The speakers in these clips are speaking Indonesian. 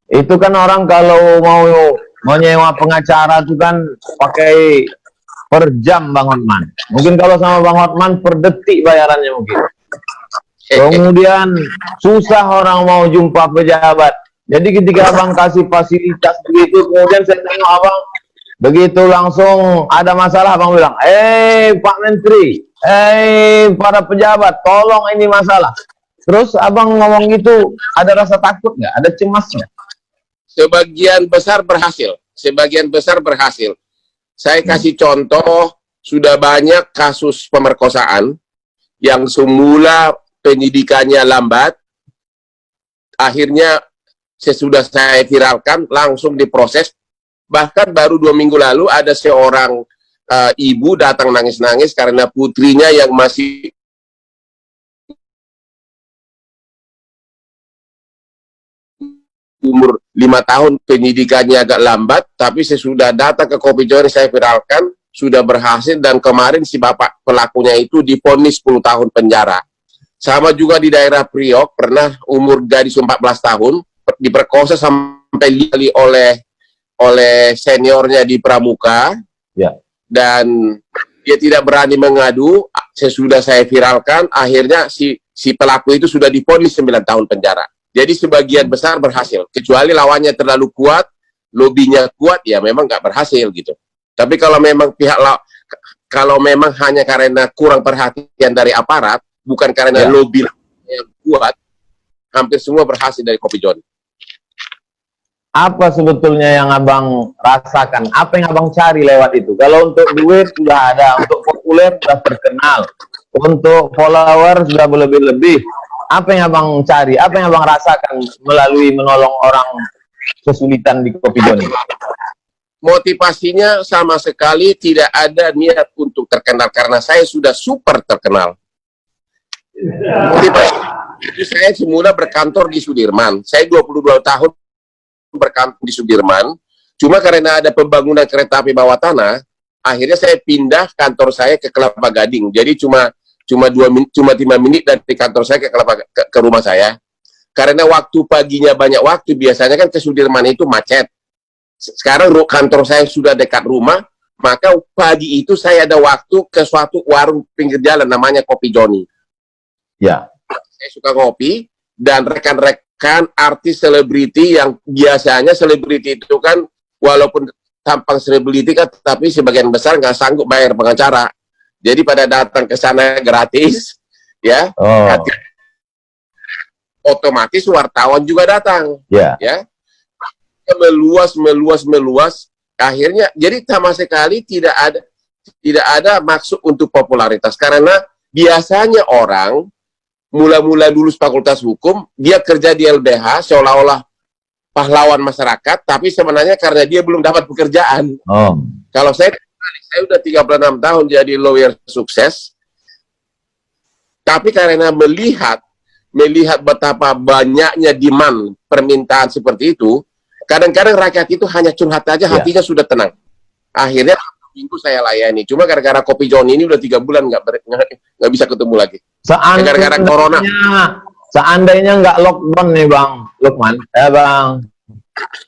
Itu kan orang kalau mau nyewa pengacara itu kan pakai per jam Bang Hotman. Mungkin kalau sama Bang Hotman per detik bayarannya mungkin. Kemudian susah orang mau jumpa pejabat. Jadi ketika abang kasih fasilitas begitu, kemudian saya tengok abang begitu langsung ada masalah, abang bilang, Pak Menteri, para pejabat, tolong ini masalah. Terus abang ngomong gitu, ada rasa takut nggak? Ada cemasnya? Sebagian besar berhasil. Sebagian besar berhasil. Saya kasih contoh, sudah banyak kasus pemerkosaan yang semula penyidikannya lambat, akhirnya sesudah saya viralkan langsung diproses. Bahkan baru 2 minggu lalu ada seorang ibu datang nangis-nangis karena putrinya yang masih umur 5 tahun penyidikannya agak lambat, tapi sesudah datang ke Kopi Joni saya viralkan, sudah berhasil, dan kemarin si bapak pelakunya itu divonis 10 tahun penjara. Sama juga di daerah Priok, pernah umur gadis 14 tahun, diperkosa sampai dikali oleh seniornya di Pramuka, dan dia tidak berani mengadu. Sesudah saya viralkan, akhirnya si pelaku itu sudah divonis 9 tahun penjara. Jadi sebagian besar berhasil, kecuali lawannya terlalu kuat, lobinya kuat, ya memang nggak berhasil gitu. Tapi kalau memang kalau memang hanya karena kurang perhatian dari aparat, bukan karena lobby yang kuat, hampir semua berhasil dari Kopi Joni. Apa sebetulnya yang abang rasakan? Apa yang abang cari lewat itu? Kalau untuk duit sudah ada, untuk populer sudah terkenal, untuk follower sudah berlebih-lebih. Apa yang abang cari? Apa yang abang rasakan melalui menolong orang kesulitan di Kopi Joni? Motivasinya sama sekali tidak ada niat untuk terkenal, karena saya sudah super terkenal. Motivasi saya semula berkantor di Sudirman. Saya 22 tahun berkantor di Sudirman. Cuma karena ada pembangunan kereta api bawah tanah, akhirnya saya pindah kantor saya ke Kelapa Gading. Jadi cuma 5 menit dari kantor saya ke rumah saya. Karena waktu paginya banyak waktu, biasanya kan ke Sudirman itu macet. Sekarang kantor saya sudah dekat rumah, maka pagi itu saya ada waktu ke suatu warung pinggir jalan namanya Kopi Joni. Ya. Saya suka ngopi, dan rekan-rekan artis selebriti yang biasanya selebriti itu kan walaupun tampang selebriti kan, tapi sebagian besar nggak sanggup bayar pengacara. Jadi pada datang ke sana gratis, ya. Otomatis wartawan juga datang, ya. Meluas. Akhirnya, jadi sama sekali tidak ada maksud untuk popularitas, karena biasanya orang mula-mula lulus fakultas hukum, dia kerja di LBH seolah-olah pahlawan masyarakat, tapi sebenarnya karena dia belum dapat pekerjaan. Kalau saya udah 36 tahun jadi lawyer sukses, tapi karena melihat betapa banyaknya demand permintaan seperti itu, kadang-kadang rakyat itu hanya curhat aja, hatinya sudah tenang. Akhirnya minggu saya layani. Cuma gara-gara Kopi Joni ini udah 3 bulan nggak bisa ketemu lagi. Gara-gara corona. Seandainya nggak lockdown nih Bang Lukman,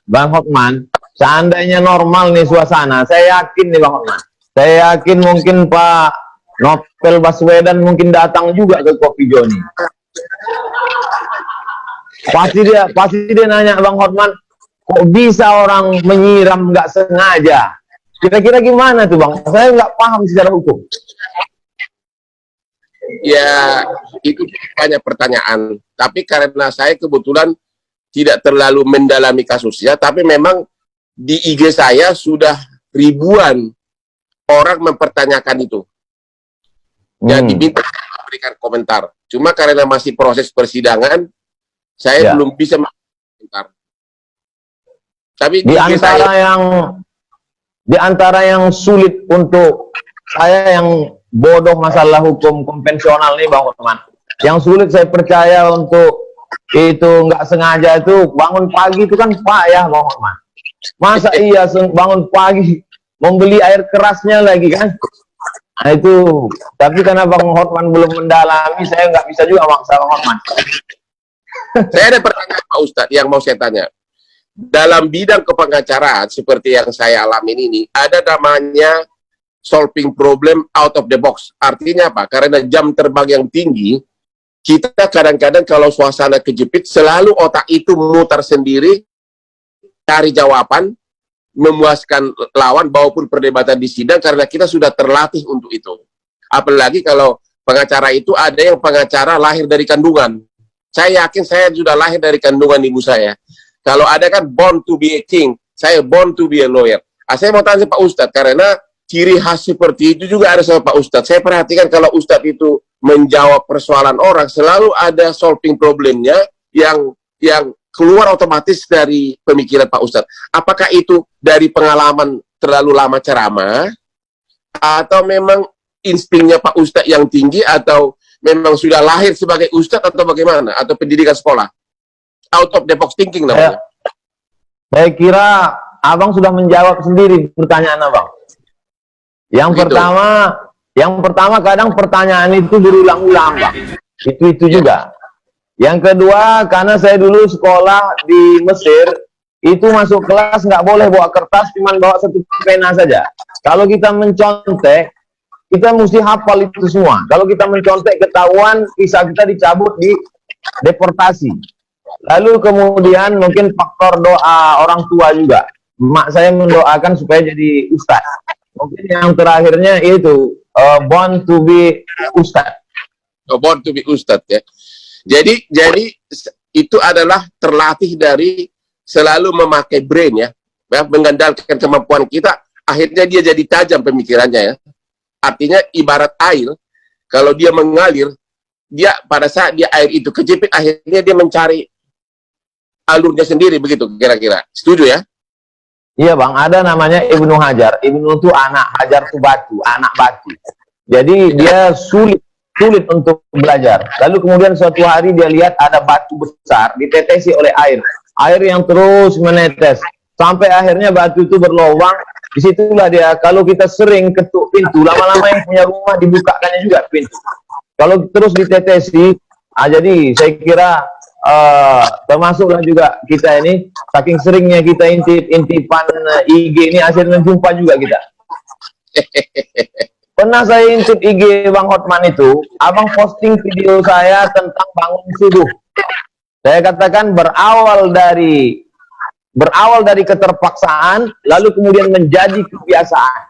Bang Hotman, seandainya normal nih suasana, saya yakin nih Bang Hotman, saya yakin mungkin Pak Novel Baswedan mungkin datang juga ke Kopi Joni. Pasti dia nanya, Bang Hotman, kok bisa orang menyiram nggak sengaja? Kira-kira gimana tuh Bang? Saya nggak paham secara hukum. Ya, itu banyak pertanyaan. Tapi karena saya kebetulan tidak terlalu mendalami kasusnya, tapi memang di IG saya sudah ribuan orang mempertanyakan itu. Dan diminta memberikan komentar. Cuma karena masih proses persidangan, saya belum bisa komentar. Tapi di antara yang sulit untuk saya yang bodoh masalah hukum konvensional nih Bang Hotman, yang sulit saya percaya untuk itu nggak sengaja itu bangun pagi itu kan payah Bang Hotman. Masa iya bangun pagi membeli air kerasnya lagi kan? Nah itu, tapi karena Bang Hotman belum mendalami, saya nggak bisa juga maksa Bang Hotman. Saya ada pertanyaan Pak Ustadz yang mau saya tanya. dalam bidang kepengacaraan seperti yang saya alami ini, ada namanya solving problem out of the box. Artinya apa? Karena jam terbang yang tinggi, kita kadang-kadang kalau suasana kejepit, selalu otak itu memutar sendiri, cari jawaban, memuaskan lawan, maupun perdebatan di sidang, karena kita sudah terlatih untuk itu. Apalagi kalau pengacara itu ada yang pengacara lahir dari kandungan. Saya yakin saya sudah lahir dari kandungan ibu saya. Kalau ada kan born to be a king, saya born to be a lawyer. Saya mau tanya Pak Ustadz, karena ciri khas seperti itu juga ada sama Pak Ustadz. Saya perhatikan kalau Ustadz itu menjawab persoalan orang, selalu ada solving problemnya yang keluar otomatis dari pemikiran Pak Ustadz. Apakah itu dari pengalaman terlalu lama ceramah, atau memang instingnya Pak Ustadz yang tinggi, atau memang sudah lahir sebagai Ustadz, atau bagaimana? Atau pendidikan sekolah? Out of the box thinking namanya. Saya kira Abang sudah menjawab sendiri pertanyaan Abang. Yang pertama kadang pertanyaan itu berulang-ulang, Bang. Itu juga. Yang kedua, karena saya dulu sekolah di Mesir, itu masuk kelas nggak boleh bawa kertas, cuma bawa satu pena saja. Kalau kita mencontek, kita mesti hafal itu semua. Kalau kita mencontek ketahuan, kisah kita dicabut, di deportasi. Lalu kemudian mungkin faktor doa orang tua juga. Mak saya mendoakan supaya jadi ustadz. Mungkin yang terakhirnya itu born to be ustadz. Born to be ustadz ya. Jadi itu adalah terlatih dari selalu memakai brain ya, mengandalkan kemampuan kita. Akhirnya dia jadi tajam pemikirannya ya. Artinya ibarat air, kalau dia mengalir, dia pada saat dia air itu kejepit, akhirnya dia mencari alurnya sendiri, begitu kira-kira. Setuju ya? Iya Bang, ada namanya Ibnu Hajar. Ibnu itu anak, Hajar itu batu, anak batu. Jadi dia sulit untuk belajar. Lalu kemudian suatu hari dia lihat ada batu besar ditetesi oleh air. Air yang terus menetes. Sampai akhirnya batu itu berlubang. Disitulah dia, kalau kita sering ketuk pintu, lama-lama yang punya rumah dibukakannya juga pintu. Kalau terus ditetesi, jadi saya kira termasuklah juga kita ini, saking seringnya kita intipan IG ini, akhirnya jumpa juga kita. Pernah saya intip IG Bang Hotman itu, Abang posting video saya tentang bangun subuh. Saya katakan berawal dari keterpaksaan, lalu kemudian menjadi kebiasaan.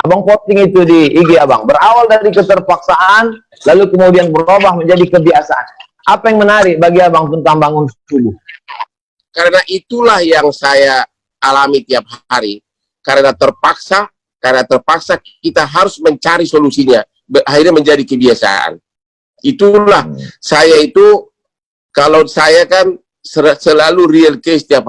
Abang posting itu di IG Abang, berawal dari keterpaksaan, lalu kemudian berubah menjadi kebiasaan. Apa yang menarik bagi Abang tentang bangun subuh? Karena itulah yang saya alami tiap hari. Karena terpaksa kita harus mencari solusinya. Akhirnya menjadi kebiasaan. Itulah saya itu, kalau saya kan selalu real case tiap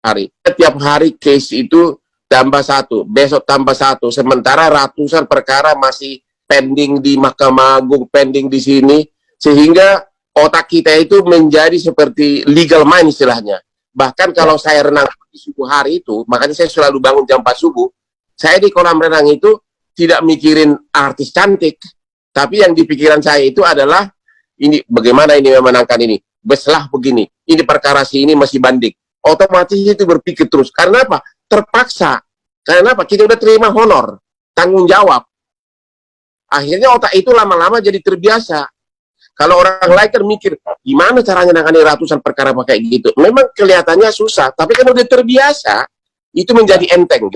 hari. Tiap hari case itu tambah satu, besok tambah satu. Sementara ratusan perkara masih pending di Mahkamah Agung, pending di sini. Sehingga otak kita itu menjadi seperti legal mind istilahnya. Bahkan kalau saya renang di subuh hari itu, makanya saya selalu bangun jam 4 subuh, saya di kolam renang itu tidak mikirin artis cantik, tapi yang di pikiran saya itu adalah, ini bagaimana ini memenangkan ini, beslah begini, ini perkara si ini masih banding. Otomatis itu berpikir terus. Karena apa? Terpaksa. Karena apa? Kita udah terima honor, tanggung jawab. Akhirnya otak itu lama-lama jadi terbiasa. Kalau orang lain kan mikir, gimana caranya nangani ratusan perkara kayak gitu. Memang kelihatannya susah, tapi kan udah terbiasa, itu menjadi enteng.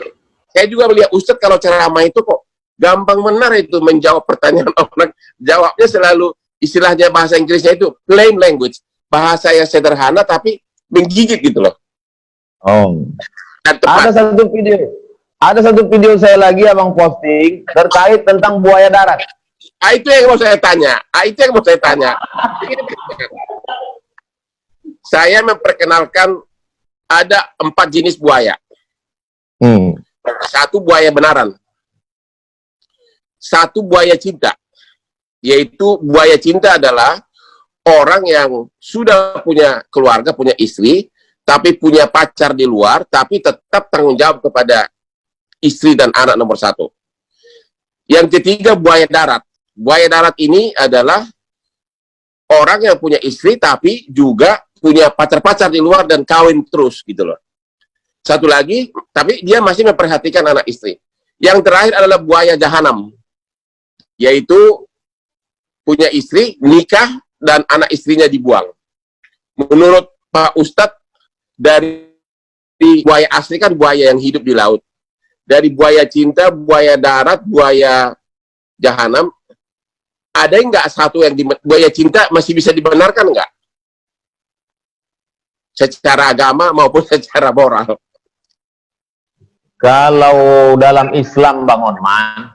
Saya juga melihat Ustadz kalau ceramah itu kok gampang benar itu menjawab pertanyaan orang. Jawabnya selalu, istilahnya bahasa Inggrisnya itu plain language. Bahasa yang sederhana tapi menggigit gitu loh. Oh. Ada satu video saya lagi Abang posting terkait tentang buaya darat. Itu yang mau saya tanya. Saya memperkenalkan ada 4 jenis buaya. Satu buaya benaran. Satu buaya cinta. Yaitu buaya cinta adalah orang yang sudah punya keluarga, punya istri, tapi punya pacar di luar, tapi tetap tanggung jawab kepada istri dan anak nomor 1. Yang ketiga buaya darat. Buaya darat ini adalah orang yang punya istri tapi juga punya pacar-pacar di luar dan kawin terus gitu loh. Satu lagi, tapi dia masih memperhatikan anak istri. Yang terakhir adalah buaya jahanam, yaitu punya istri, nikah, dan anak istrinya dibuang. Menurut Pak Ustadz, dari buaya asli kan buaya yang hidup di laut. Dari buaya cinta, buaya darat, buaya jahanam, ada nggak satu yang buaya cinta masih bisa dibenarkan nggak? Secara agama maupun secara moral. Kalau dalam Islam, Bang Otman,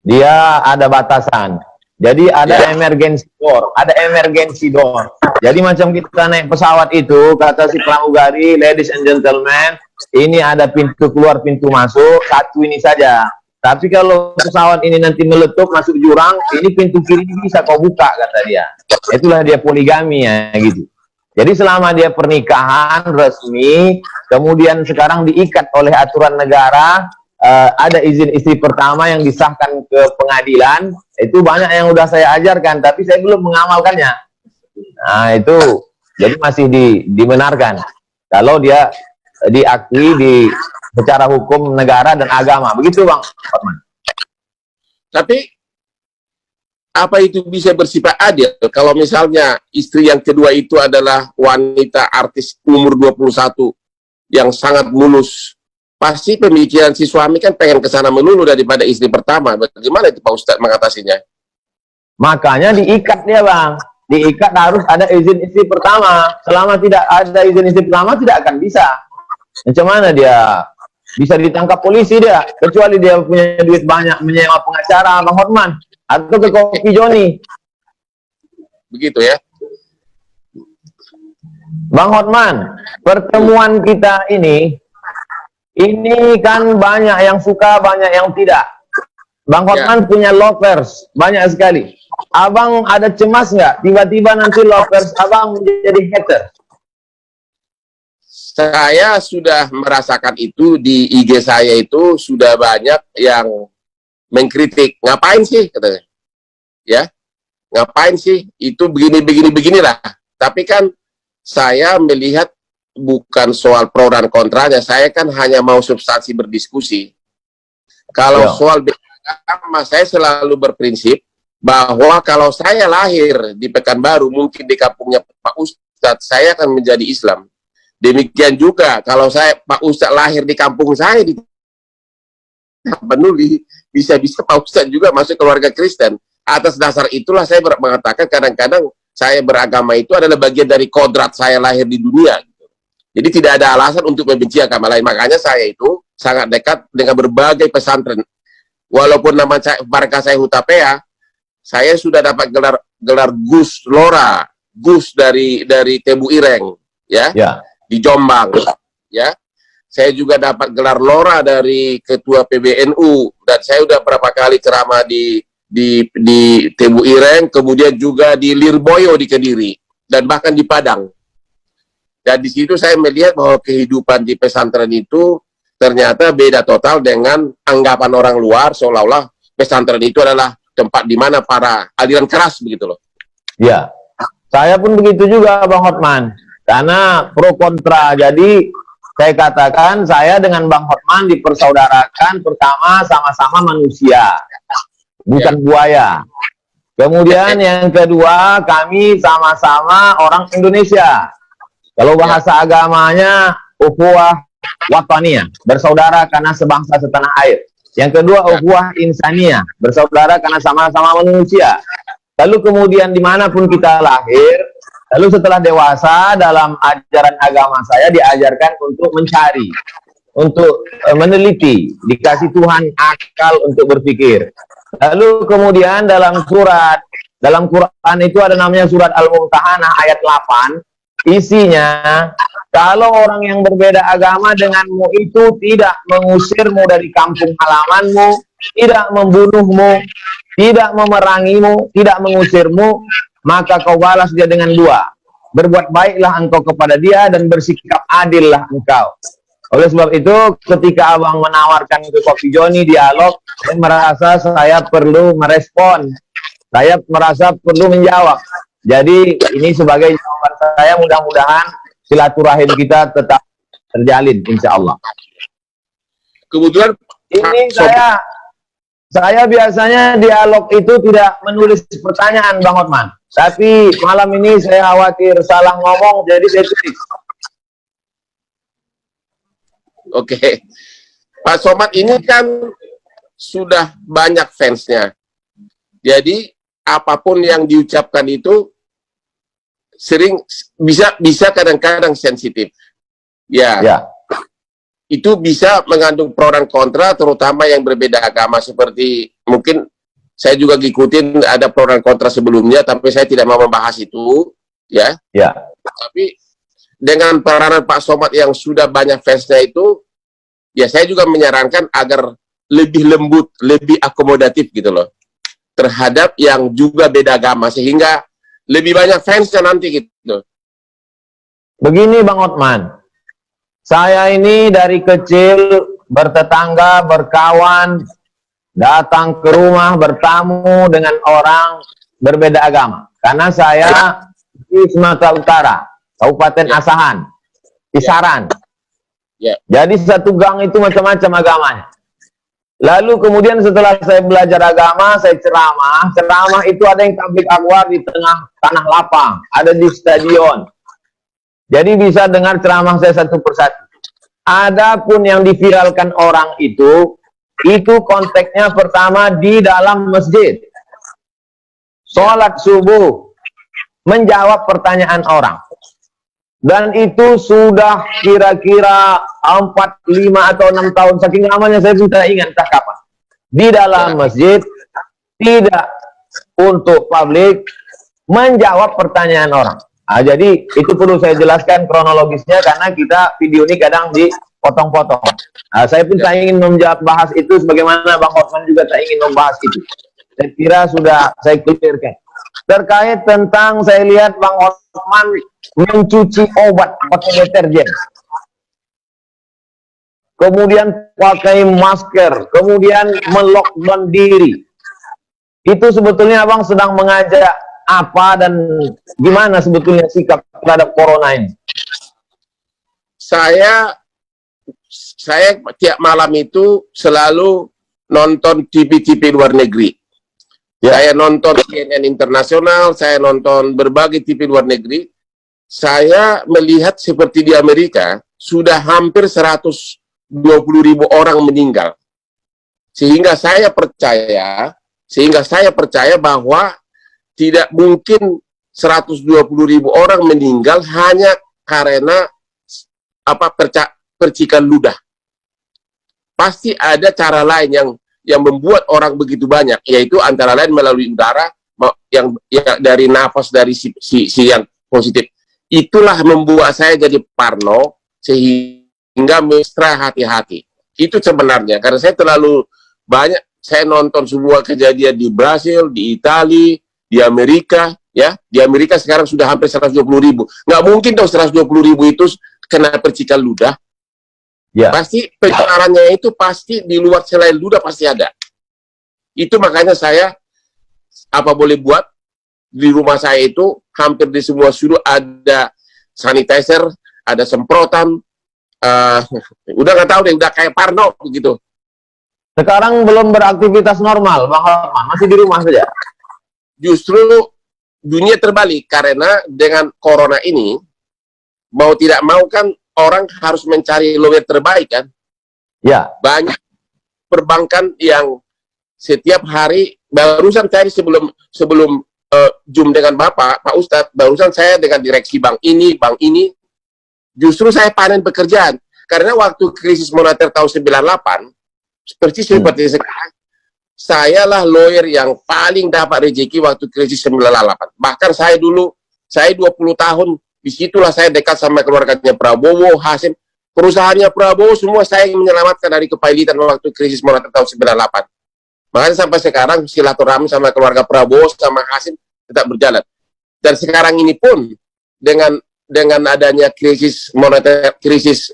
dia ada batasan. Jadi ada emergency door, ada emergency door. Jadi macam kita naik pesawat itu, kata si pramugari, ladies and gentlemen, ini ada pintu keluar, pintu masuk, satu ini saja. Tapi kalau pesawat ini nanti meletup, masuk jurang, ini pintu kiri bisa kau buka, kata dia. Itulah dia poligami ya, gitu. Jadi selama dia pernikahan resmi, kemudian sekarang diikat oleh aturan negara, ada izin istri pertama yang disahkan ke pengadilan, itu banyak yang udah saya ajarkan, tapi saya belum mengamalkannya. Nah itu, jadi masih dibenarkan. Kalau dia diakui secara hukum negara dan agama. Begitu Bang Otman. Tapi apa itu bisa bersifat adil kalau misalnya istri yang kedua itu adalah wanita artis umur 21 yang sangat mulus? Pasti pemikiran si suami kan pengen ke sana melulu daripada istri pertama. Bagaimana itu Pak Ustadz mengatasinya? Makanya diikat dia Bang. Diikat harus ada izin istri pertama. Selama tidak ada izin istri pertama tidak akan bisa. Macam mana dia bisa ditangkap polisi dia? Kecuali dia punya duit banyak menyewa pengacara Bang Hotman. Atau ke Kopi Joni. Begitu ya. Bang Hotman, pertemuan kita ini kan banyak yang suka, banyak yang tidak. Bang Hotman punya lovers, banyak sekali. Abang ada cemas nggak? Tiba-tiba nanti lovers abang menjadi hater. Saya sudah merasakan itu di IG saya, itu sudah banyak yang mengkritik, ngapain sih katanya, ya ngapain sih itu beginilah. Tapi kan saya melihat bukan soal pro dan kontranya, saya kan hanya mau substansi berdiskusi. Kalau soal agama, saya selalu berprinsip bahwa kalau saya lahir di Pekanbaru, mungkin di kampungnya Pak Ustadz, saya akan menjadi Islam. Demikian juga kalau Pak Ustadz lahir di kampung saya di Tapanuli, bisa-bisa Pak Ustadz juga masuk keluarga Kristen. Atas dasar itulah saya mengatakan kadang-kadang saya beragama itu adalah bagian dari kodrat saya lahir di dunia. Jadi tidak ada alasan untuk membenci agama lain. Makanya saya itu sangat dekat dengan berbagai pesantren. Walaupun nama marga saya Hutapea, saya sudah dapat gelar Gus Lora, Gus dari Tebu Ireng, ya. Di Jombang, ya. Saya juga dapat gelar Lora dari Ketua PBNU, dan saya udah berapa kali ceramah di Tebu Ireng, kemudian juga di Lirboyo di Kediri, dan bahkan di Padang. Dan di situ saya melihat bahwa kehidupan di pesantren itu ternyata beda total dengan anggapan orang luar, seolah-olah pesantren itu adalah tempat di mana para aliran keras begitu loh. Ya, saya pun begitu juga Bang Hotman. Karena pro kontra, jadi saya katakan saya dengan Bang Hotman dipersaudarakan. Pertama, sama-sama manusia, bukan buaya. Kemudian yang kedua, kami sama-sama orang Indonesia. Kalau bahasa agamanya ukhuwah wataniyah, bersaudara karena sebangsa setanah air. Yang kedua ukhuwah insaniyah, bersaudara karena sama-sama manusia. Lalu kemudian dimanapun kita lahir, lalu setelah dewasa dalam ajaran agama saya diajarkan untuk mencari, untuk meneliti, dikasih Tuhan akal untuk berpikir. Lalu kemudian dalam Quran itu ada namanya surat Al-Mumtahanah ayat 8, isinya kalau orang yang berbeda agama denganmu itu tidak mengusirmu dari kampung halamanmu, tidak membunuhmu, tidak memerangimu, tidak mengusirmu, maka kau balas dia dengan dua. Berbuat baiklah engkau kepada dia dan bersikap adillah engkau. Oleh sebab itu, ketika abang menawarkan ke Kopi Joni dialog, saya merasa saya perlu merespon. Saya merasa perlu menjawab. Jadi ini sebagai jawaban saya, mudah-mudahan silaturahim kita tetap terjalin, insya Allah. Kebetulan Ini Pak saya biasanya dialog itu tidak menulis pertanyaan, Bang Hotman. Tapi malam ini saya khawatir salah ngomong, jadi saya tulis. Oke. Pak Somad ini kan sudah banyak fansnya. Jadi apapun yang diucapkan itu sering bisa kadang-kadang sensitif. Ya. Itu bisa mengandung pro dan kontra, terutama yang berbeda agama, seperti mungkin saya juga ngikutin ada pro dan kontra sebelumnya, tapi saya tidak mau membahas itu, ya. Tapi dengan peranan Pak Somad yang sudah banyak fansnya itu, ya saya juga menyarankan agar lebih lembut, lebih akomodatif gitu loh, terhadap yang juga beda agama, sehingga lebih banyak fansnya nanti gitu. Begini Bang Hotman, saya ini dari kecil bertetangga, berkawan, datang ke rumah, bertamu dengan orang berbeda agama. Karena saya di Sumatera Utara, Kabupaten Asahan, Kisaran. Jadi satu gang itu macam-macam agamanya. Lalu kemudian setelah saya belajar agama, saya ceramah itu ada yang tablik akbar di tengah tanah lapang, ada di stadion. Jadi bisa dengar ceramah saya satu persatu. Adapun yang diviralkan orang itu konteksnya pertama di dalam masjid. Sholat subuh, menjawab pertanyaan orang. Dan itu sudah kira-kira 4, 5, atau 6 tahun. Saking lamanya saya sudah ingat entah kapan. Di dalam masjid, tidak untuk publik, menjawab pertanyaan orang. Nah, jadi itu perlu saya jelaskan kronologisnya, karena kita video ini kadang dipotong-potong. Nah, saya pun tak ingin bahas itu, sebagaimana Bang Hotman juga tak ingin membahas itu. Saya kira sudah saya clearkan. Terkait tentang, saya lihat Bang Hotman mencuci obat pakai deterjen, kemudian pakai masker, kemudian melockdown diri. Itu sebetulnya Abang sedang mengajak apa dan gimana sebetulnya sikap terhadap corona ini? Saya tiap malam itu selalu nonton TV-TV luar negeri. Saya nonton CNN Internasional, saya nonton berbagai TV luar negeri. Saya melihat seperti di Amerika, sudah hampir 120.000 orang meninggal. Sehingga saya percaya bahwa tidak mungkin 120.000 orang meninggal hanya karena percikan ludah. Pasti ada cara lain yang membuat orang begitu banyak, yaitu antara lain melalui udara yang dari nafas dari si yang positif. Itulah membuat saya jadi parno, sehingga mesra hati-hati. Itu sebenarnya karena saya terlalu banyak, saya nonton semua kejadian di Brasil, di Italia, di Amerika, ya. Di Amerika sekarang sudah hampir 120.000. Nggak mungkin dong 120.000 itu kena percikan ludah. Pasti penularannya itu pasti di luar selain ludah pasti ada. Itu makanya saya apa boleh buat, di rumah saya itu hampir di semua sudut ada sanitizer, ada semprotan. Udah nggak tahu deh, udah kayak parno begitu. Sekarang belum beraktivitas normal, Bang Hotman, masih di rumah saja. Justru dunia terbalik, karena dengan corona ini mau tidak mau kan orang harus mencari lawyer terbaik kan. Banyak perbankan yang setiap hari, barusan tadi sebelum Zoom dengan Pak Ustadz, barusan saya dengan direksi bank ini, justru saya panen pekerjaan. Karena waktu krisis moneter tahun 98, seperti sekarang, saya lah lawyer yang paling dapat rezeki waktu krisis 98. Bahkan saya 20 tahun, disitulah saya dekat sama keluarganya Prabowo, Hasim. Perusahaannya Prabowo, semua saya yang menyelamatkan dari kepailitan waktu krisis moneter tahun 98. Makanya sampai sekarang silaturahmi sama keluarga Prabowo sama Hasim tetap berjalan. Dan sekarang ini pun dengan adanya krisis moneter, krisis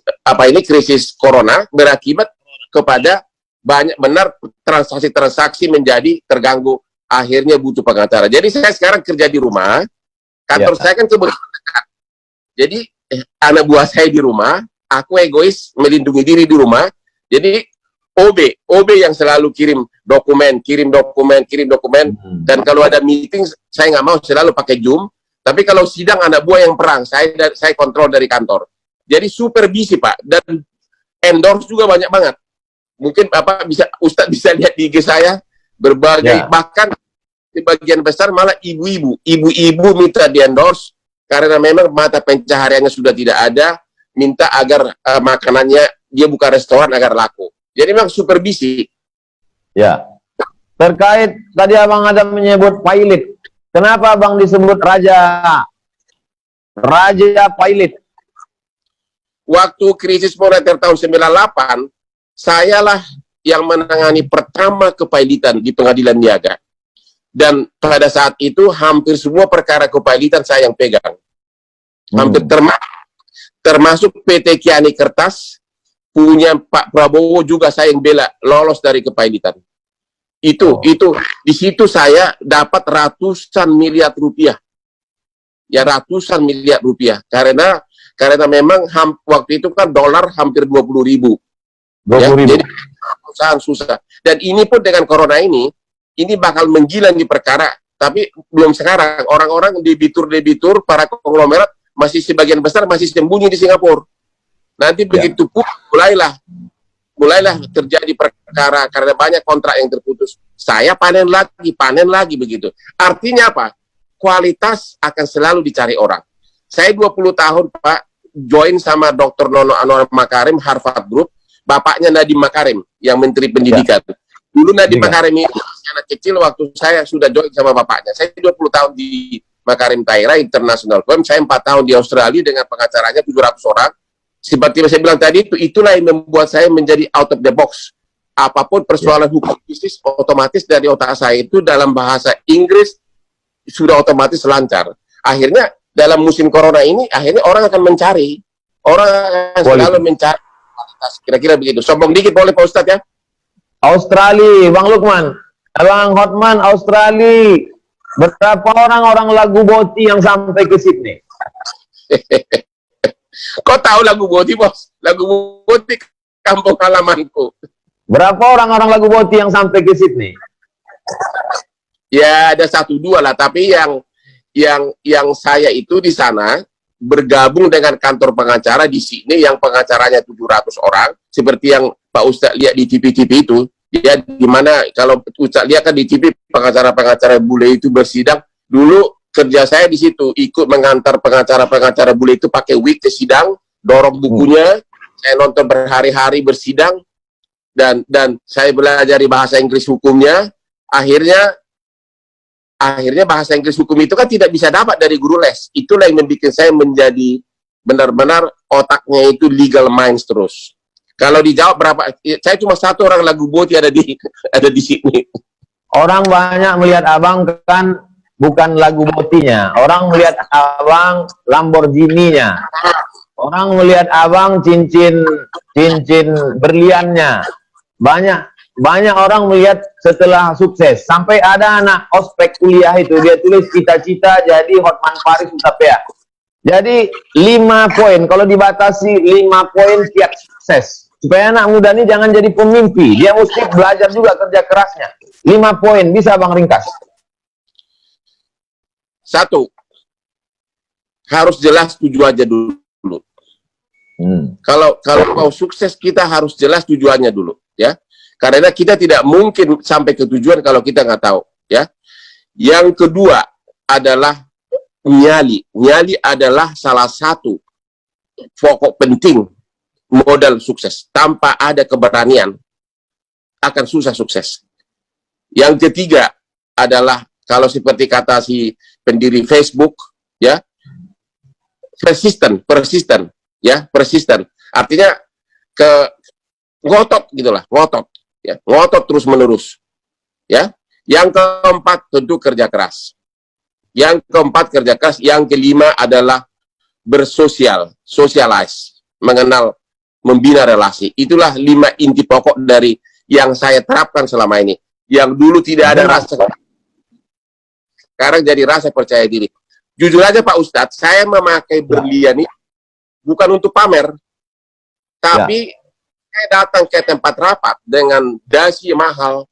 corona berakibat kepada banyak benar transaksi menjadi terganggu, akhirnya butuh pengacara. Jadi saya sekarang kerja di rumah, Kantor saya kan kebetulan dekat. Jadi anak buah saya di rumah, aku egois melindungi diri di rumah. Jadi OB yang selalu kirim dokumen. Dan kalau ada meeting, saya nggak mau, selalu pakai Zoom. Tapi kalau sidang anak buah yang perang, saya kontrol dari kantor. Jadi super busy, Pak. Dan endorse juga banyak banget. Mungkin Ustadz bisa lihat di IG saya, berbagai, bahkan di bagian besar malah ibu-ibu minta di endorse, karena memang mata pencahariannya sudah tidak ada, minta agar makanannya, dia buka restoran agar laku. Jadi memang super busy. Ya. Terkait tadi Abang ada menyebut pilot. Kenapa Abang disebut Raja Pilot? Waktu krisis moneter tahun 98, sayalah yang menangani pertama kepailitan di Pengadilan Niaga. Dan pada saat itu hampir semua perkara kepailitan saya yang pegang. Hampir termasuk PT Kiani Kertas, punya Pak Prabowo juga saya yang bela lolos dari kepailitan. Itu di situ saya dapat ratusan miliar rupiah. Ya, ratusan miliar rupiah. Karena memang waktu itu kan dolar hampir 20.000. Ya, jadi susah. Dan ini pun dengan corona ini bakal menggila di perkara. Tapi belum sekarang. Orang-orang debitur, para konglomerat masih sebagian besar masih sembunyi di Singapura. Nanti begitu pun mulailah terjadi perkara karena banyak kontrak yang terputus. Saya panen lagi begitu. Artinya apa? Kualitas akan selalu dicari orang. Saya 20 tahun, Pak, join sama Dr. Nono Anwar Makarim, Harvard Group. Bapaknya Nadiem Makarim, yang Menteri Pendidikan. Dulu Nadiem Makarim ini anak kecil waktu saya sudah join sama bapaknya. Saya 20 tahun di Makarim Taira International Firm. Saya 4 tahun di Australia dengan pengacaranya 700 orang. Seperti yang saya bilang tadi, itulah yang membuat saya menjadi out of the box. Apapun persoalan hukum bisnis, otomatis dari otak saya itu dalam bahasa Inggris sudah otomatis lancar. Akhirnya dalam musim corona ini, akhirnya orang akan mencari. Orang akan selalu mencari kualitas. Kira-kira begitu. Sombong dikit boleh Pak Ustadz ya? Australia, Bang Lukman. Bang Hotman, Australia. Berapa orang lagu Boti yang sampai ke Sydney? Kau tahu lagu Boti, Bos? Lagu Boti kampung halamanku. Berapa orang lagu Boti yang sampai ke Sydney? Ya ada 1-2 lah, tapi yang saya itu di sana bergabung dengan kantor pengacara di sini yang pengacaranya 700 orang, seperti yang Pak Ustadz lihat di TV-TV itu. Ya, gimana kalau Ustadz lihat kan di TV pengacara-pengacara bule itu bersidang. Dulu kerja saya di situ, ikut mengantar pengacara-pengacara bule itu pakai wig ke sidang, dorong bukunya, saya nonton berhari-hari bersidang, dan saya belajar bahasa Inggris hukumnya. Akhirnya bahasa Inggris hukum itu kan tidak bisa dapat dari guru les. Itulah yang membuat saya menjadi benar-benar otaknya itu legal minds terus. Kalau dijawab berapa, saya cuma 1 orang lagu Boti ada di sini. Orang banyak melihat Abang kan bukan lagu Botinya. Orang melihat Abang Lamborghini-nya. Orang melihat Abang cincin berliannya. Banyak orang melihat setelah sukses. Sampai ada anak ospek kuliah itu, dia tulis cita-cita jadi Hotman Paris Utapia. Jadi 5 poin, kalau dibatasi 5 poin tiap sukses. Supaya anak muda ini jangan jadi pemimpi. Dia mesti belajar juga kerja kerasnya. 5 poin, bisa Bang ringkas? 1, harus jelas tujuannya dulu. Kalau mau sukses kita harus jelas tujuannya dulu, ya. Karena kita tidak mungkin sampai ke tujuan kalau kita nggak tahu, ya. Yang kedua adalah nyali. Nyali adalah salah satu pokok penting modal sukses. Tanpa ada keberanian akan susah sukses. Yang ketiga adalah kalau seperti kata si pendiri Facebook, ya, persisten, ya, persisten. Artinya ngotot gitulah, ngotot. Ya, ngotot terus menerus, ya. Yang keempat tentu kerja keras. Yang kelima adalah socialize, mengenal, membina relasi. Itulah 5 inti pokok dari yang saya terapkan selama ini. Yang dulu tidak ada rasa, sekarang jadi rasa percaya diri. Jujur aja Pak Ustadz, saya memakai berlian ini bukan untuk pamer, tapi saya datang ke tempat rapat dengan dasi mahal,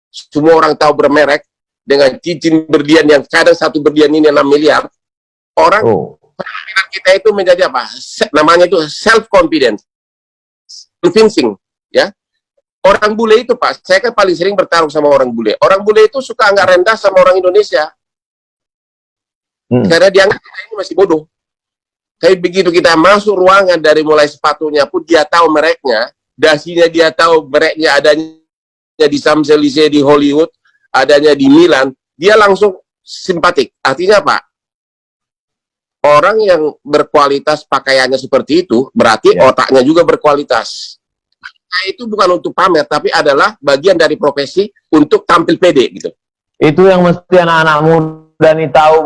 semua orang tahu bermerek, dengan cincin berlian yang kadang satu berlian ini 6 miliar, orang penampilan kita itu menjadi apa? Namanya itu self confidence, convincing, ya. Orang bule itu Pak, saya kan paling sering bertarung sama orang bule. Orang bule itu suka anggap rendah sama orang Indonesia. Karena dianggap kita ini masih bodoh. Tapi begitu kita masuk ruangan, dari mulai sepatunya pun dia tahu mereknya, dasinya dia tahu mereknya, adanya di Champs-Élysées di Hollywood, adanya di Milan, dia langsung simpatik. Artinya Pak, orang yang berkualitas pakaiannya seperti itu, berarti otaknya juga berkualitas. Nah, itu bukan untuk pamer, tapi adalah bagian dari profesi untuk tampil pede gitu. Itu yang mesti anak-anak muda nih tahu,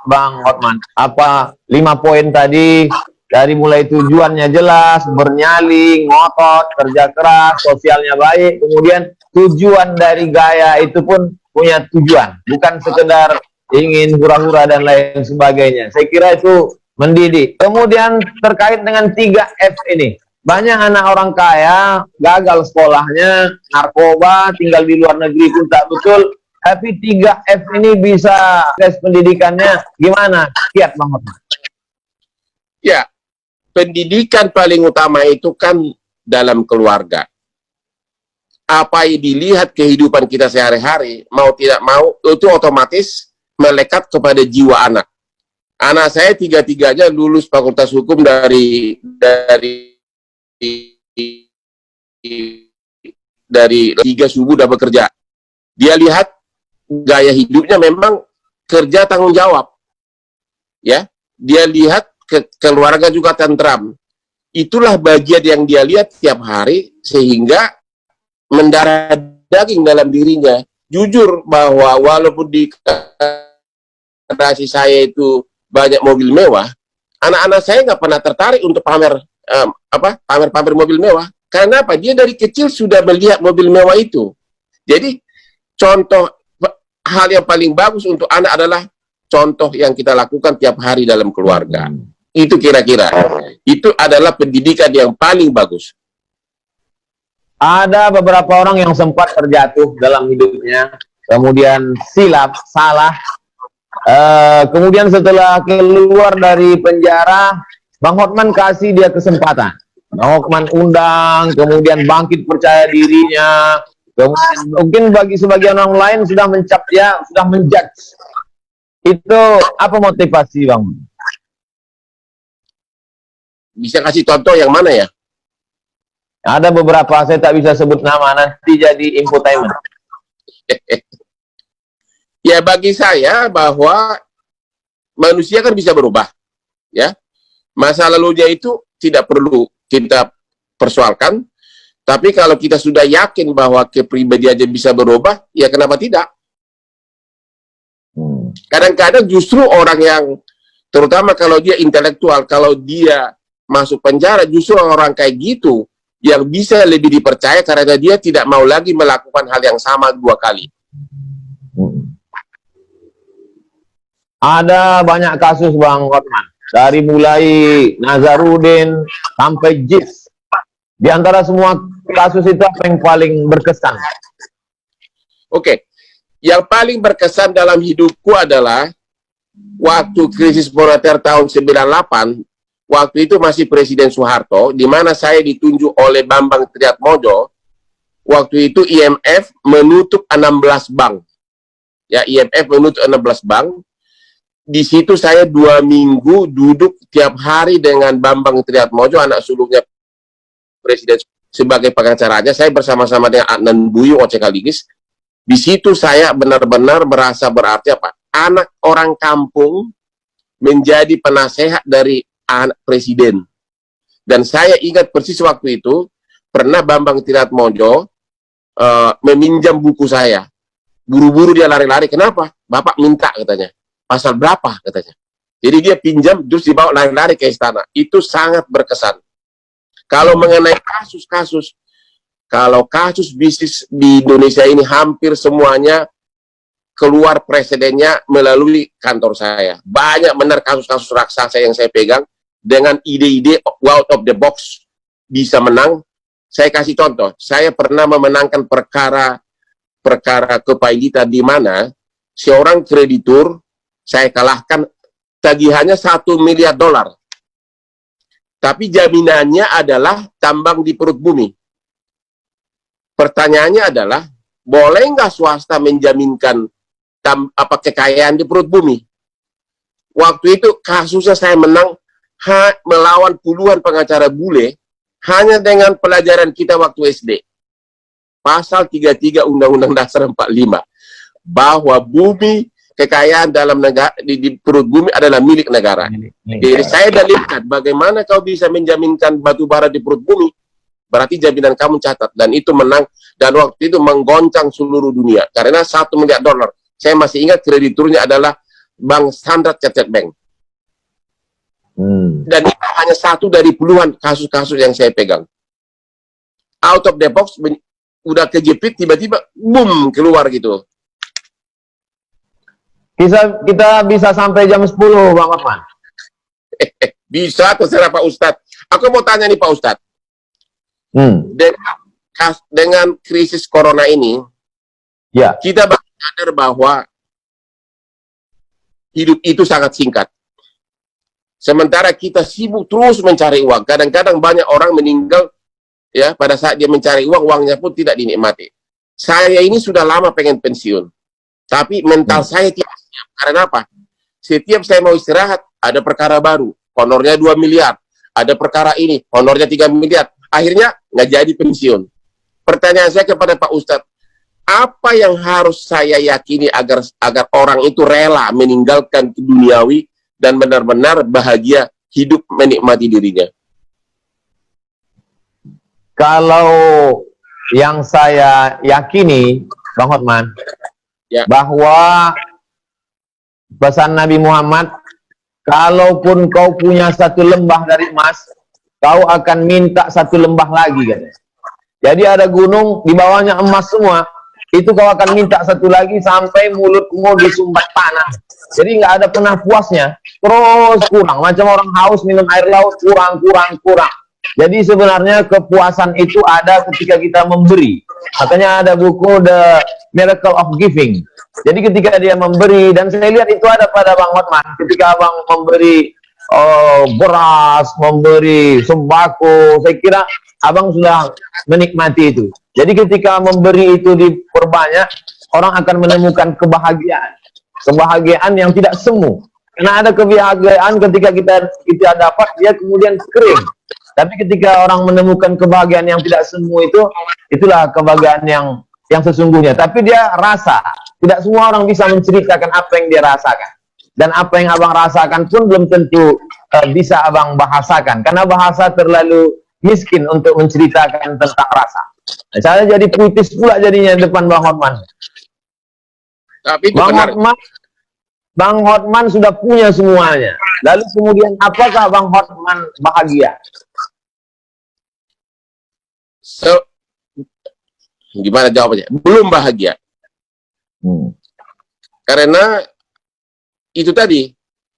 Bang Hotman. Apa 5 poin tadi, dari mulai tujuannya jelas, bernyali, ngotot, kerja keras, sosialnya baik, kemudian tujuan dari gaya itu pun punya tujuan, bukan sekedar ingin hura-hura dan lain sebagainya. Saya kira itu mendidik. Kemudian terkait dengan 3F ini, banyak anak orang kaya gagal sekolahnya, narkoba, tinggal di luar negeri pun tak betul. Tapi 3F ini bisa tes pendidikannya gimana? Kiat Bang Hotman. Ya, pendidikan paling utama itu kan dalam keluarga. Apa yang dilihat kehidupan kita sehari-hari, mau tidak mau, itu otomatis melekat kepada jiwa anak. Anak saya tiga-tiganya lulus Fakultas Hukum dari 3 subuh udah bekerja. Dia lihat gaya hidupnya memang kerja tanggung jawab, ya. Dia lihat keluarga juga tentram. Itulah bagian yang dia lihat tiap hari sehingga mendarah daging dalam dirinya. Jujur bahwa walaupun di generasi saya itu banyak mobil mewah, anak-anak saya nggak pernah tertarik untuk pamer mobil mewah. Karena apa? Dia dari kecil sudah melihat mobil mewah itu. Jadi contoh hal yang paling bagus untuk anak adalah contoh yang kita lakukan tiap hari dalam keluarga. Itu kira-kira. Itu adalah pendidikan yang paling bagus. Ada beberapa orang yang sempat terjatuh dalam hidupnya, kemudian silap, salah. Kemudian setelah keluar dari penjara, Bang Hotman kasih dia kesempatan. Bang Hotman undang, kemudian bangkit percaya dirinya. Kemudian mungkin bagi sebagian orang lain sudah mencap dia, sudah menjudge. Itu apa motivasi Bang? Bisa kasih contoh yang mana ya? Ada beberapa, saya tak bisa sebut nama, nanti jadi infotainment. Ya bagi saya bahwa manusia kan bisa berubah, ya. Masa lalunya itu tidak perlu kita persoalkan, tapi kalau kita sudah yakin bahwa kepribadiannya bisa berubah, ya kenapa tidak? Kadang-kadang justru orang yang, terutama kalau dia intelektual, kalau dia masuk penjara, justru orang kayak gitu yang bisa lebih dipercaya karena dia tidak mau lagi melakukan hal yang sama 2 kali. Ada banyak kasus Bang Hotman, dari mulai Nazarudin sampai JIS. Di antara semua kasus itu apa yang paling berkesan? Oke. Yang paling berkesan dalam hidupku adalah waktu krisis moneter tahun 98, waktu itu masih Presiden Soeharto, di mana saya ditunjuk oleh Bambang Triatmojo. Waktu itu IMF menutup 16 bank. Ya, IMF menutup 16 bank. Di situ saya 2 minggu duduk tiap hari dengan Bambang Triatmojo, anak sulungnya Presiden, sebagai pengacaranya. Saya bersama-sama dengan Adnan Buyung, Oce Kaligis. Di situ saya benar-benar merasa berarti apa? Anak orang kampung menjadi penasehat dari anak presiden. Dan saya ingat persis waktu itu, pernah Bambang Triatmojo meminjam buku saya. Buru-buru dia lari-lari. Kenapa? Bapak minta katanya. Pasal berapa katanya. Jadi dia pinjam, terus dibawa lari-lari ke istana. Itu sangat berkesan. Kalau mengenai kasus-kasus, kalau kasus bisnis di Indonesia ini hampir semuanya keluar presidennya melalui kantor saya. Banyak benar kasus-kasus raksasa yang saya pegang dengan ide-ide out of the box bisa menang. Saya kasih contoh, saya pernah memenangkan perkara kepailitan di mana seorang kreditur saya kalahkan, tagihannya $1 miliar. Tapi jaminannya adalah tambang di perut bumi. Pertanyaannya adalah, boleh nggak swasta menjaminkan kekayaan di perut bumi? Waktu itu kasusnya saya menang melawan puluhan pengacara bule hanya dengan pelajaran kita waktu SD. Pasal 33 Undang-Undang Dasar 45 bahwa bumi, kekayaan dalam negara di perut bumi adalah milik negara. Jadi saya dalilkan bagaimana kau bisa menjaminkan batu bara di perut bumi, berarti jaminan kamu catat, dan itu menang, dan waktu itu menggoncang seluruh dunia karena $1 miliar. Saya masih ingat krediturnya adalah Bank Standard Chartered Bank. Dan itu hanya satu dari puluhan kasus-kasus yang saya pegang. Out of the box, udah kejepit, tiba-tiba boom keluar gitu. Kita bisa sampai jam 10, Bang Hotman. Bisa, terserah Pak Ustadz. Aku mau tanya nih Pak Ustadz. Dengan krisis corona ini, ya, kita sadar bahwa hidup itu sangat singkat. Sementara kita sibuk terus mencari uang. Kadang-kadang banyak orang meninggal ya pada saat dia mencari uang, uangnya pun tidak dinikmati. Saya ini sudah lama pengen pensiun, tapi mental saya tidak siap. Karena apa? Setiap saya mau istirahat, ada perkara baru, honornya 2 miliar. Ada perkara ini, honornya 3 miliar. Akhirnya nggak jadi pensiun. Pertanyaan saya kepada Pak Ustadz, apa yang harus saya yakini agar orang itu rela meninggalkan duniawi dan benar-benar bahagia hidup menikmati dirinya? Kalau yang saya yakini, Bang Hotman, ya, bahwa pesan Nabi Muhammad, kalaupun kau punya 1 lembah dari emas, kau akan minta 1 lembah lagi, katanya. Jadi ada gunung, di bawahnya emas semua, itu kau akan minta 1 lagi sampai mulutmu disumbat panah. Jadi nggak ada pernah puasnya, terus kurang. Macam orang haus minum air laut, kurang. Jadi sebenarnya kepuasan itu ada ketika kita memberi. Makanya ada buku The Miracle of Giving. Jadi ketika dia memberi, dan saya lihat itu ada pada Bang Hotman, ketika Abang memberi beras, memberi sembako, saya kira Abang sudah menikmati itu. Jadi ketika memberi itu diperbanyak, orang akan menemukan kebahagiaan. Kebahagiaan yang tidak semu. Karena ada kebahagiaan ketika kita dapat, dia kemudian kering. Tapi ketika orang menemukan kebahagiaan yang tidak semu itu, itulah kebahagiaan yang sesungguhnya. Tapi dia rasa. Tidak semua orang bisa menceritakan apa yang dia rasakan. Dan apa yang Abang rasakan pun belum tentu bisa Abang bahasakan. Karena bahasa terlalu miskin untuk menceritakan tentang rasa. Nah, saya jadi puitis pula jadinya depan Bang Hotman. Tapi itu Bang Hotman sudah punya semuanya. Lalu kemudian apakah Bang Hotman bahagia? Gimana jawabannya? Belum bahagia. Karena itu tadi,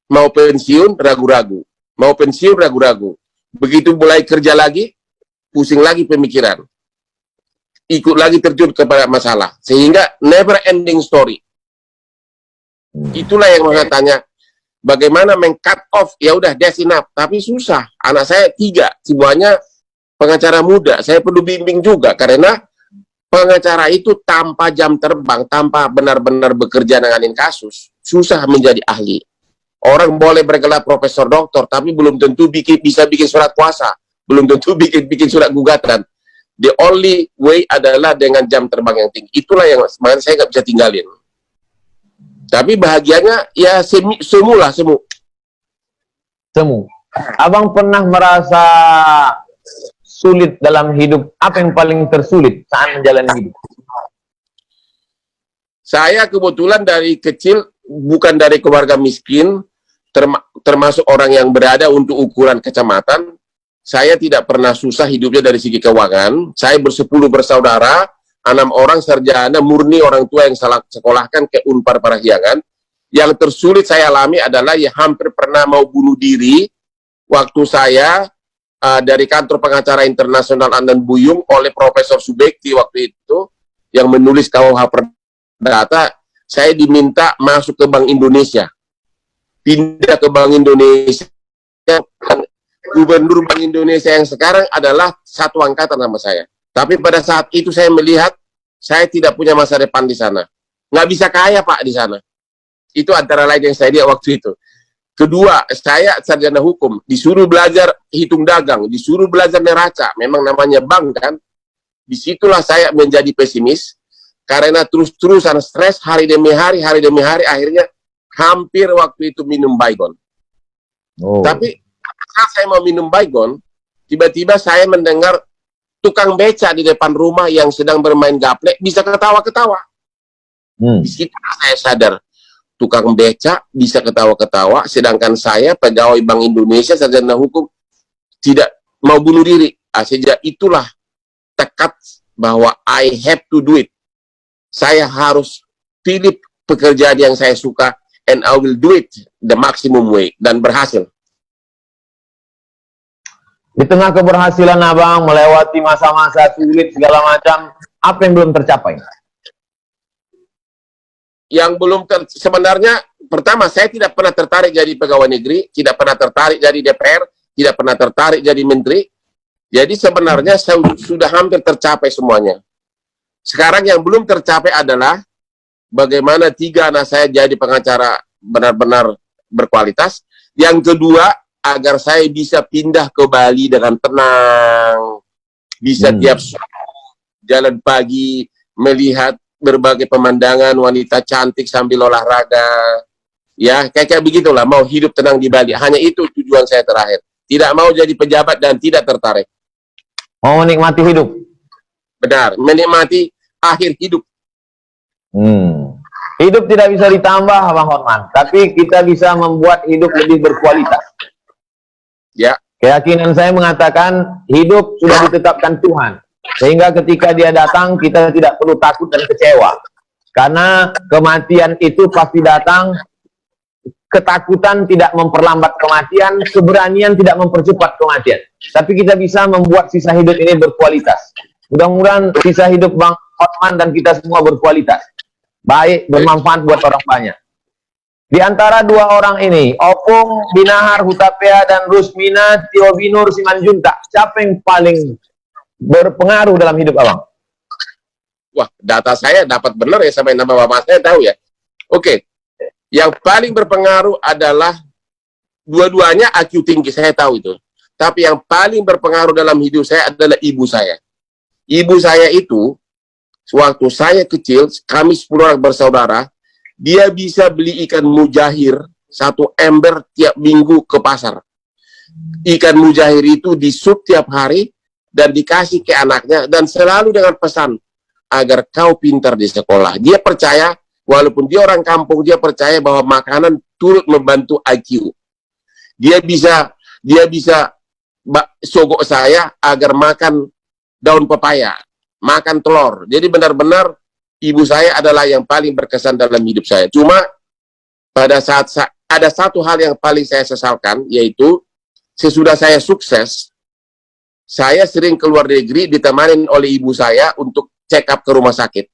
mau pensiun ragu-ragu. Mau pensiun ragu-ragu. Begitu mulai kerja lagi, pusing lagi pemikiran. Ikut lagi terjun kepada masalah. Sehingga never ending story. Itulah yang mau saya tanya. Bagaimana meng-cut off, ya udah that's enough. Tapi susah. Anak saya 3, semuanya pengacara muda. Saya perlu bimbing juga. Karena pengacara itu tanpa jam terbang, tanpa benar-benar bekerja nanganin kasus, susah menjadi ahli. Orang boleh bergelar profesor doktor, tapi belum tentu bisa bikin surat kuasa, belum tentu bikin surat gugatan. The only way adalah dengan jam terbang yang tinggi. Itulah yang saya nggak bisa tinggalin. Tapi bahagianya ya semu. Abang pernah merasa sulit dalam hidup? Apa yang paling tersulit saat menjalani hidup? Saya kebetulan dari kecil bukan dari keluarga miskin, termasuk orang yang berada untuk ukuran kecamatan. Saya tidak pernah susah hidupnya dari segi keuangan. Saya bersepuluh bersaudara, 6 orang sarjana murni orang tua yang salah sekolahkan ke Unpar Parahyangan. Yang tersulit saya alami adalah ya hampir pernah mau bunuh diri waktu saya dari kantor pengacara internasional Andan Buyung oleh Profesor Subekti waktu itu yang menulis KUH Perdata. Saya diminta masuk ke Bank Indonesia, pindah ke Bank Indonesia. Gubernur Bank Indonesia yang sekarang adalah satu angkatan sama saya. Tapi pada saat itu saya melihat saya tidak punya masa depan di sana. Nggak bisa kaya, Pak, di sana. Itu antara lain yang saya lihat waktu itu. Kedua, saya sarjana hukum, disuruh belajar hitung dagang, disuruh belajar neraca. Memang namanya bank, kan? Disitulah saya menjadi pesimis, karena terus-terusan stres hari demi hari, akhirnya hampir waktu itu minum Baygon. Oh. Tapi saat saya mau minum Baygon, tiba-tiba saya mendengar tukang beca di depan rumah yang sedang bermain gaplek bisa ketawa-ketawa. Di situ saya sadar, tukang beca bisa ketawa-ketawa, sedangkan saya pegawai Bank Indonesia sarjana hukum tidak mau bunuh diri. Sejak itulah tekad bahwa I have to do it. Saya harus pilih pekerjaan yang saya suka, and I will do it the maximum way, dan berhasil. Di tengah keberhasilan Abang melewati masa-masa sulit segala macam, apa yang belum tercapai? Yang belum sebenarnya, pertama, saya tidak pernah tertarik jadi pegawai negeri, tidak pernah tertarik jadi DPR, tidak pernah tertarik jadi menteri. Jadi sebenarnya saya sudah hampir tercapai semuanya. Sekarang yang belum tercapai adalah bagaimana 3 anak saya jadi pengacara benar-benar berkualitas. Yang kedua, agar saya bisa pindah ke Bali dengan tenang, bisa tiap jalan pagi melihat berbagai pemandangan, wanita cantik sambil olahraga, ya kayak begitulah, mau hidup tenang di Bali. Hanya itu tujuan saya terakhir. Tidak mau jadi pejabat dan tidak tertarik. Mau menikmati hidup. Benar, menikmati akhir hidup. Hidup tidak bisa ditambah, Bang Hotman, tapi kita bisa membuat hidup lebih berkualitas. Ya. Keyakinan saya mengatakan hidup sudah ditetapkan Tuhan, sehingga ketika dia datang kita tidak perlu takut dan kecewa, karena kematian itu pasti datang. Ketakutan tidak memperlambat kematian, keberanian tidak mempercepat kematian. Tapi kita bisa membuat sisa hidup ini berkualitas. Mudah-mudahan sisa hidup Bang Hotman dan kita semua berkualitas, baik, bermanfaat buat orang banyak. Di antara 2 orang ini, Opung Binahar Hutapea dan Rusmina Tiobinur Simanjuntak, siapa yang paling berpengaruh dalam hidup Abang? Wah, data saya dapat benar ya, sampai nama bapak saya tahu ya. Oke, yang paling berpengaruh adalah dua-duanya IQ tinggi, saya tahu itu. Tapi yang paling berpengaruh dalam hidup saya adalah ibu saya. Ibu saya itu, waktu saya kecil, kami 10 orang bersaudara, dia bisa beli ikan mujahir 1 ember tiap minggu ke pasar. Ikan mujahir itu disup tiap hari dan dikasih ke anaknya, dan selalu dengan pesan agar kau pintar di sekolah. Dia percaya, walaupun dia orang kampung, dia percaya bahwa makanan turut membantu IQ. Dia bisa sogok saya agar makan daun pepaya, makan telur. Jadi benar-benar ibu saya adalah yang paling berkesan dalam hidup saya. Cuma pada saat ada satu hal yang paling saya sesalkan, yaitu sesudah saya sukses, saya sering keluar negeri ditemani oleh ibu saya untuk check up ke rumah sakit.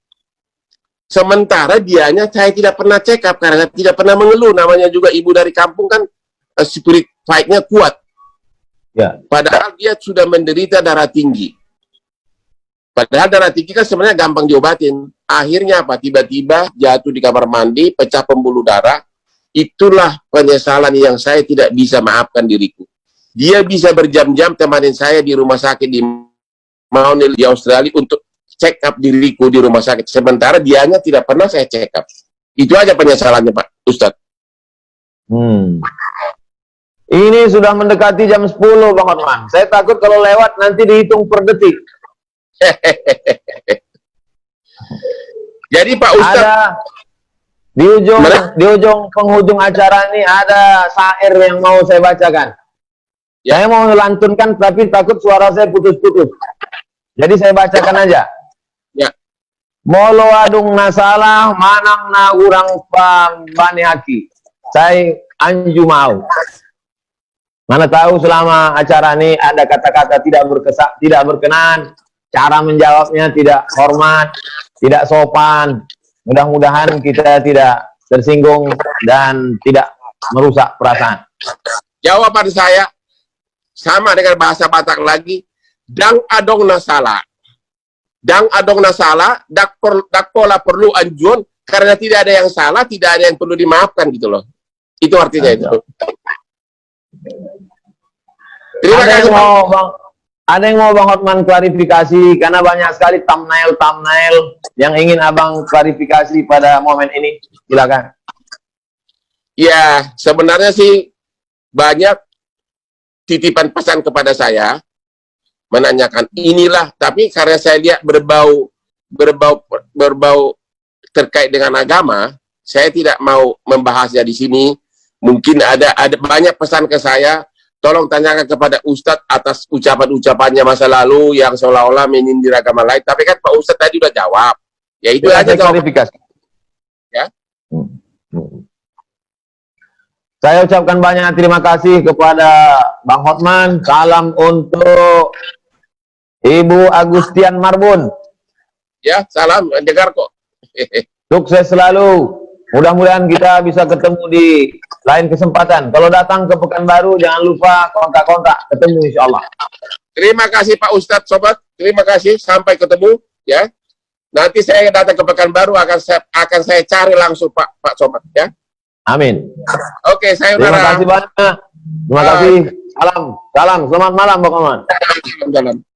Sementara dianya saya tidak pernah check up karena tidak pernah mengeluh. Namanya juga ibu dari kampung kan, spirit fight-nya kuat. Ya. Padahal dia sudah menderita darah tinggi. Padahal darah tinggi kan sebenarnya gampang diobatin. Akhirnya apa? Tiba-tiba jatuh di kamar mandi, pecah pembuluh darah. Itulah penyesalan yang saya tidak bisa maafkan diriku. Dia bisa berjam-jam temanin saya di rumah sakit di Maunil di Australia untuk check up diriku di rumah sakit. Sementara dianya tidak pernah saya check up. Itu aja penyesalannya, Pak Ustadz. Ini sudah mendekati jam 10, Bang Hotman. Saya takut kalau lewat nanti dihitung per detik. Jadi Pak Ustadz, ada di ujung penghujung acara ini ada syair yang mau saya bacakan. Ya. Saya mau melantunkan tapi takut suara saya putus-putus. Jadi saya bacakan aja. Ya. Molo adung nasalah manang na urang bani haki. Saya anju mau. Mana tahu selama acara ini ada kata-kata tidak berkenan, cara menjawabnya tidak hormat, tidak sopan. Mudah-mudahan kita tidak tersinggung dan tidak merusak perasaan. Jawaban saya sama dengan bahasa Batak lagi, dang adong nasala. Dang adong nasala, dak pola perlu anjuan, karena tidak ada yang salah, tidak ada yang perlu dimaafkan gitu loh. Itu artinya itu. Terima kasih Bang. Ada yang mau Bang Hotman klarifikasi, karena banyak sekali thumbnail yang ingin Abang klarifikasi pada momen ini. Silakan. Ya, sebenarnya sih banyak titipan pesan kepada saya, menanyakan inilah, tapi karena saya lihat berbau terkait dengan agama, saya tidak mau membahasnya di sini. Mungkin ada banyak pesan ke saya, tolong tanyakan kepada Ustadz atas ucapan-ucapannya masa lalu yang seolah-olah menyindir agama lain. Tapi kan Pak Ustadz tadi udah jawab. Ya itu aja klarifikasi. Ya. Saya ucapkan banyak terima kasih kepada Bang Hotman. Salam untuk Ibu Agustian Marbun. Ya, salam, dengar kok. Sukses selalu. Mudah-mudahan kita bisa ketemu di lain kesempatan. Kalau datang ke Pekanbaru, jangan lupa kontak-kontak. Ketemu insya Allah. Terima kasih Pak Ustadz, Sobat. Terima kasih. Sampai ketemu. Ya. Nanti saya datang ke Pekanbaru, akan saya cari langsung Pak Sobat. Ya. Amin. Oke, saya Terima kasih banyak. Terima kasih. Salam. Selamat malam, Bang Oman. Salam.